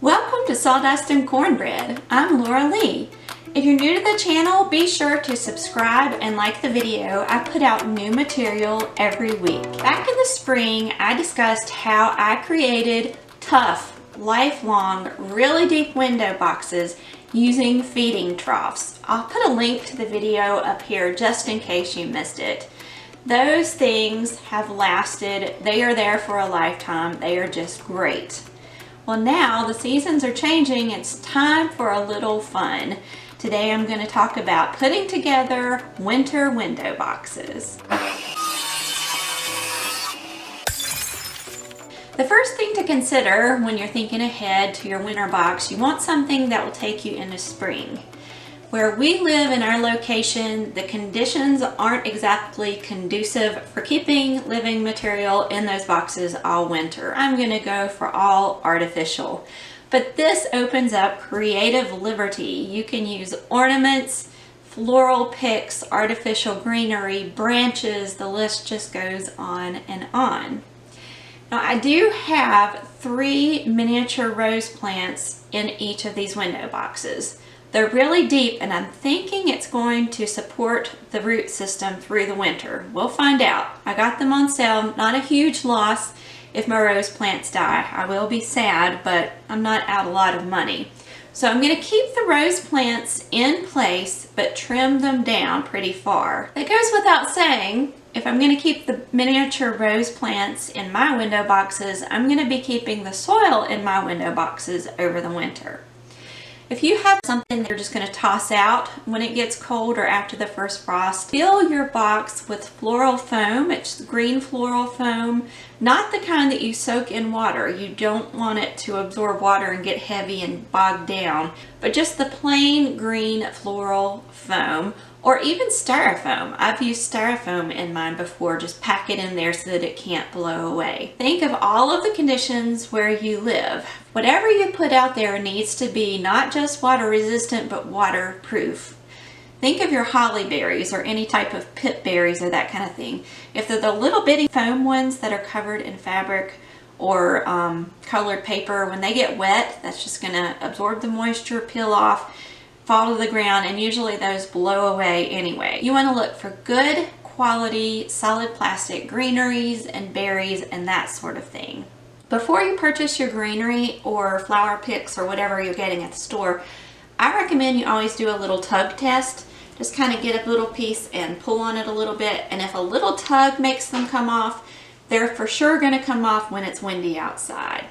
Welcome to Sawdust and Cornbread. I'm Laura Lee. If you're new to the channel, be sure to subscribe and like the video. I put out new material every week. Back in the spring, I discussed how I created tough, lifelong, really deep window boxes using feeding troughs. I'll put a link to the video up here just in case you missed it. Those things have lasted. They are there for a lifetime. They are just great. Well, now the seasons are changing. It's time for a little fun. Today I'm going to talk about putting together winter window boxes. The first thing to consider when you're thinking ahead to your winter box, you want something that will take you into spring. Where we live in our location, the conditions aren't exactly conducive for keeping living material in those boxes all winter. I'm going to go for all artificial. But this opens up creative liberty. You can use ornaments, floral picks, artificial greenery, branches, the list just goes on and on. Now I do have 3 miniature rose plants in each of these window boxes. They're really deep and I'm thinking it's going to support the root system through the winter. We'll find out. I got them on sale, not a huge loss. If my rose plants die, I will be sad, but I'm not out a lot of money. So I'm going to keep the rose plants in place, but trim them down pretty far. That goes without saying, if I'm going to keep the miniature rose plants in my window boxes, I'm going to be keeping the soil in my window boxes over the winter. If you have something that you're just going to toss out when it gets cold or after the first frost, fill your box with floral foam. It's green floral foam, not the kind that you soak in water. You don't want it to absorb water and get heavy and bogged down, but just the plain green floral foam or even styrofoam. I've used styrofoam in mine before. Just pack it in there so that it can't blow away. Think of all of the conditions where you live. Whatever you put out there needs to be not just water resistant, but waterproof. Think of your holly berries or any type of pip berries or that kind of thing. If they're the little bitty foam ones that are covered in fabric or colored paper, when they get wet, that's just going to absorb the moisture, peel off, fall to the ground, and usually those blow away anyway. You want to look for good quality solid plastic greeneries and berries and that sort of thing. Before you purchase your greenery or flower picks or whatever you're getting at the store, I recommend you always do a little tug test. Just kind of get a little piece and pull on it a little bit, and if a little tug makes them come off, they're for sure going to come off when it's windy outside.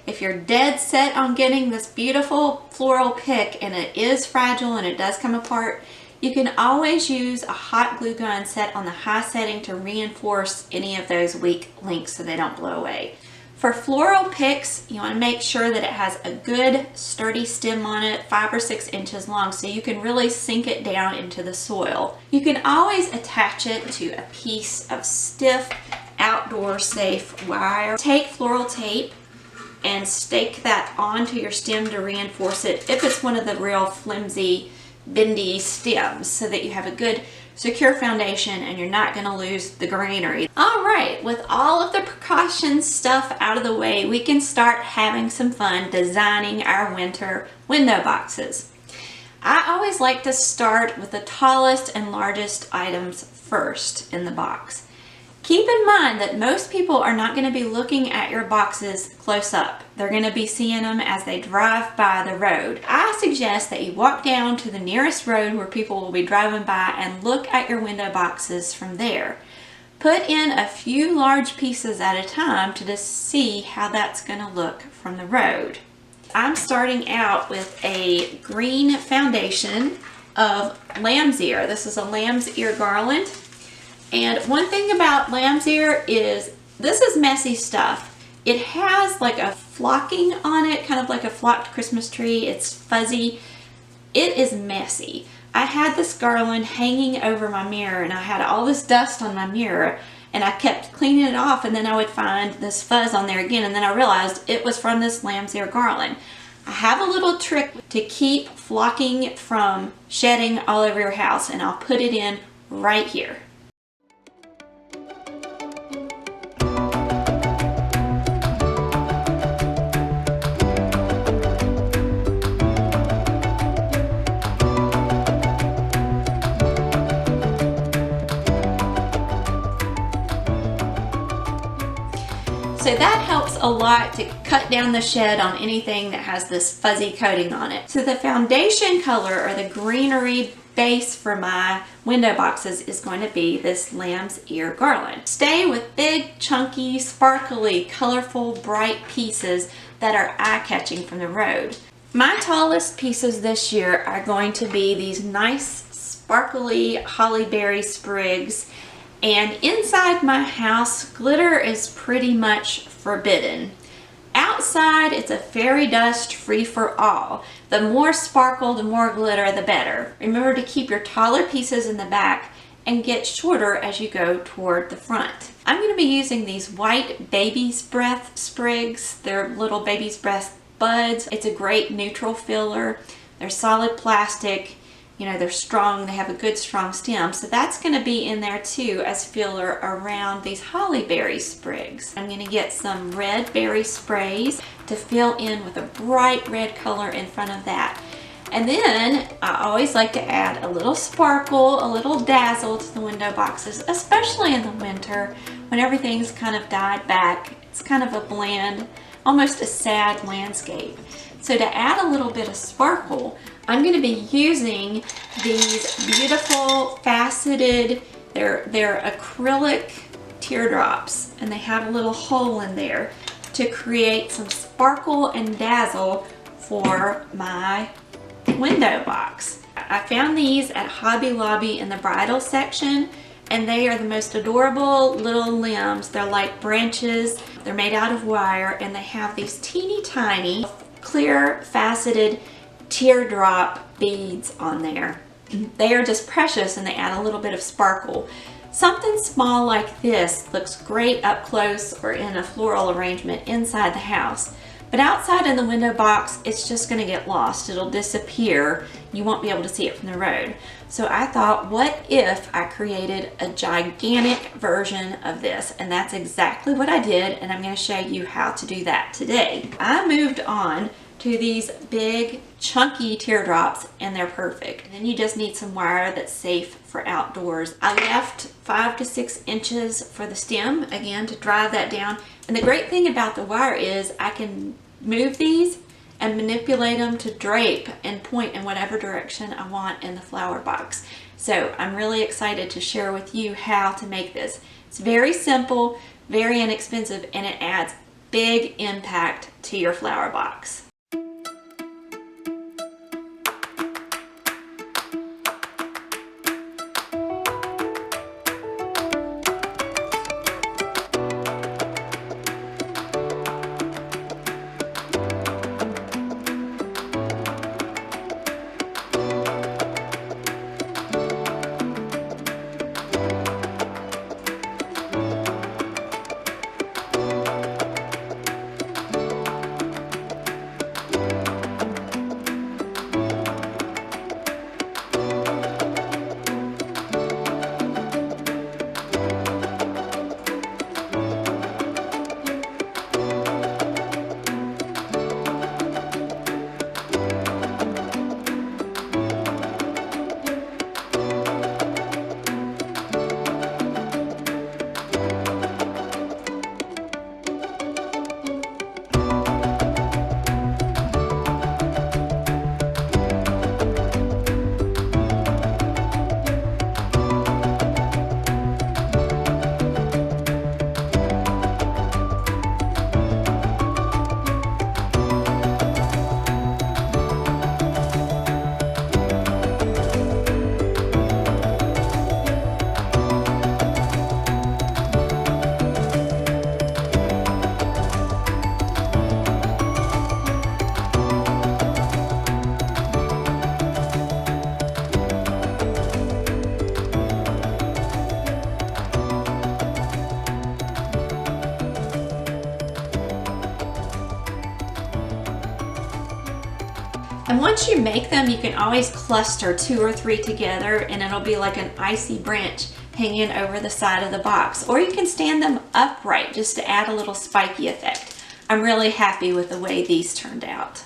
If you're dead set on getting this beautiful floral pick and it is fragile and it does come apart, you can always use a hot glue gun set on the high setting to reinforce any of those weak links so they don't blow away. For floral picks, you want to make sure that it has a good sturdy stem on it, 5 or 6 inches long, so you can really sink it down into the soil. You can always attach it to a piece of stiff, outdoor safe wire. Take floral tape and stake that onto your stem to reinforce it if it's one of the real flimsy, bendy stems, so that you have a good secure foundation and you're not going to lose the greenery. All right, with all of the precautions stuff out of the way, we can start having some fun designing our winter window boxes. I always like to start with the tallest and largest items first in the box. Keep in mind that most people are not going to be looking at your boxes close up. They're going to be seeing them as they drive by the road. I suggest that you walk down to the nearest road where people will be driving by and look at your window boxes from there. Put in a few large pieces at a time to just see how that's going to look from the road. I'm starting out with a green foundation of lamb's ear. This is a lamb's ear garland. And one thing about lamb's ear is this is messy stuff. It has like a flocking on it, kind of like a flocked Christmas tree. It's fuzzy. It is messy. I had this garland hanging over my mirror and I had all this dust on my mirror and I kept cleaning it off, and then I would find this fuzz on there again, and then I realized it was from this lamb's ear garland. I have a little trick to keep flocking from shedding all over your house, and I'll put it in right here. that helps a lot to cut down the shed on anything that has this fuzzy coating on it. So the foundation color, or the greenery base for my window boxes, is going to be this lamb's ear garland. Stay with big, chunky, sparkly, colorful, bright pieces that are eye-catching from the road. My tallest pieces this year are going to be these nice, sparkly holly berry sprigs. And inside my house, glitter is pretty much forbidden. Outside, it's a fairy dust free for all. The more sparkle, the more glitter, the better. Remember to keep your taller pieces in the back and get shorter as you go toward the front. I'm going to be using these white baby's breath sprigs. They're little baby's breath buds. It's a great neutral filler. They're solid plastic. You know, they're strong, they have a good strong stem. So that's going to be in there too as filler around these holly berry sprigs. I'm going to get some red berry sprays to fill in with a bright red color in front of that. And then I always like to add a little sparkle, a little dazzle to the window boxes, especially in the winter when everything's kind of died back. It's kind of a bland, almost a sad landscape. So to add a little bit of sparkle, I'm going to be using these beautiful faceted, they're acrylic teardrops, and they have a little hole in there to create some sparkle and dazzle for my window box. I found these at Hobby Lobby in the bridal section, and they are the most adorable little limbs. They're like branches, they're made out of wire, and they have these teeny tiny clear faceted teardrop beads on there. They are just precious, and they add a little bit of sparkle. Something small like this looks great up close or in a floral arrangement inside the house. But outside in the window box, it's just going to get lost. It'll disappear. You won't be able to see it from the road. So I thought, what if I created a gigantic version of this? And that's exactly what I did, and I'm going to show you how to do that today. I moved on to these big chunky teardrops, and they're perfect. And then you just need some wire that's safe for outdoors. I left 5 to 6 inches for the stem, again, to drive that down. And the great thing about the wire is I can move these and manipulate them to drape and point in whatever direction I want in the flower box. So I'm really excited to share with you how to make this. It's very simple, very inexpensive, and it adds big impact to your flower box. And once you make them, you can always cluster 2 or 3 together, and it'll be like an icy branch hanging over the side of the box. Or you can stand them upright just to add a little spiky effect. I'm really happy with the way these turned out.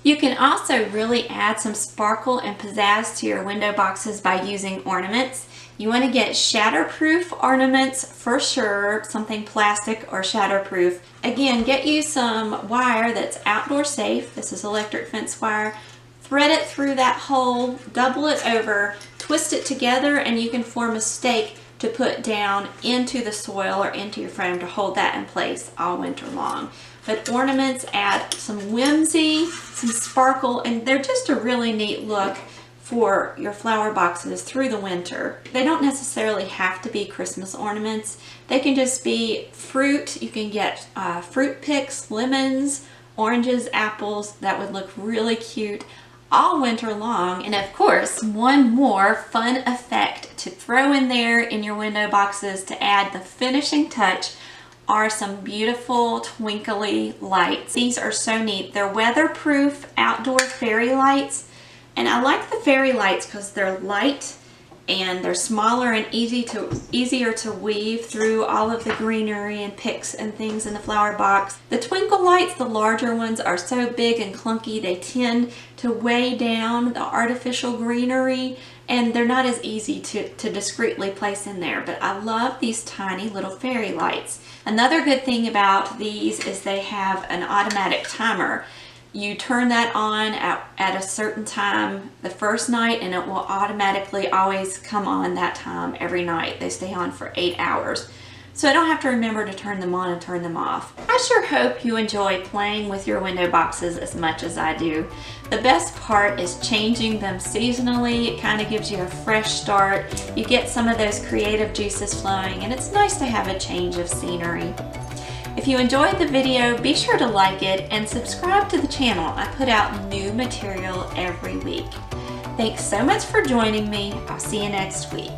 You can also really add some sparkle and pizzazz to your window boxes by using ornaments. You want to get shatterproof ornaments for sure, something plastic or shatterproof. Again, get you some wire that's outdoor safe. This is electric fence wire. Thread it through that hole, double it over, twist it together, and you can form a stake to put down into the soil or into your frame to hold that in place all winter long. But ornaments add some whimsy, some sparkle, and they're just a really neat look for your flower boxes through the winter. They don't necessarily have to be Christmas ornaments. They can just be fruit. You can get fruit picks, lemons, oranges, apples. That would look really cute all winter long. And of course, one more fun effect to throw in there in your window boxes to add the finishing touch are some beautiful twinkly lights. These are so neat. They're weatherproof outdoor fairy lights, and I like the fairy lights because they're light and they're smaller and easier to weave through all of the greenery and picks and things in the flower box. The twinkle lights, the larger ones, are so big and clunky they tend to weigh down the artificial greenery, and they're not as easy to discreetly place in there. But I love these tiny little fairy lights. Another good thing about these is they have an automatic timer. You turn that on at a certain time the first night, and it will automatically always come on that time every night. They stay on for 8 hours. So I don't have to remember to turn them on and turn them off. I sure hope you enjoy playing with your window boxes as much as I do. The best part is changing them seasonally. It kind of gives you a fresh start. You get some of those creative juices flowing, and it's nice to have a change of scenery. If you enjoyed the video, be sure to like it and subscribe to the channel. I put out new material every week. Thanks so much for joining me. I'll see you next week.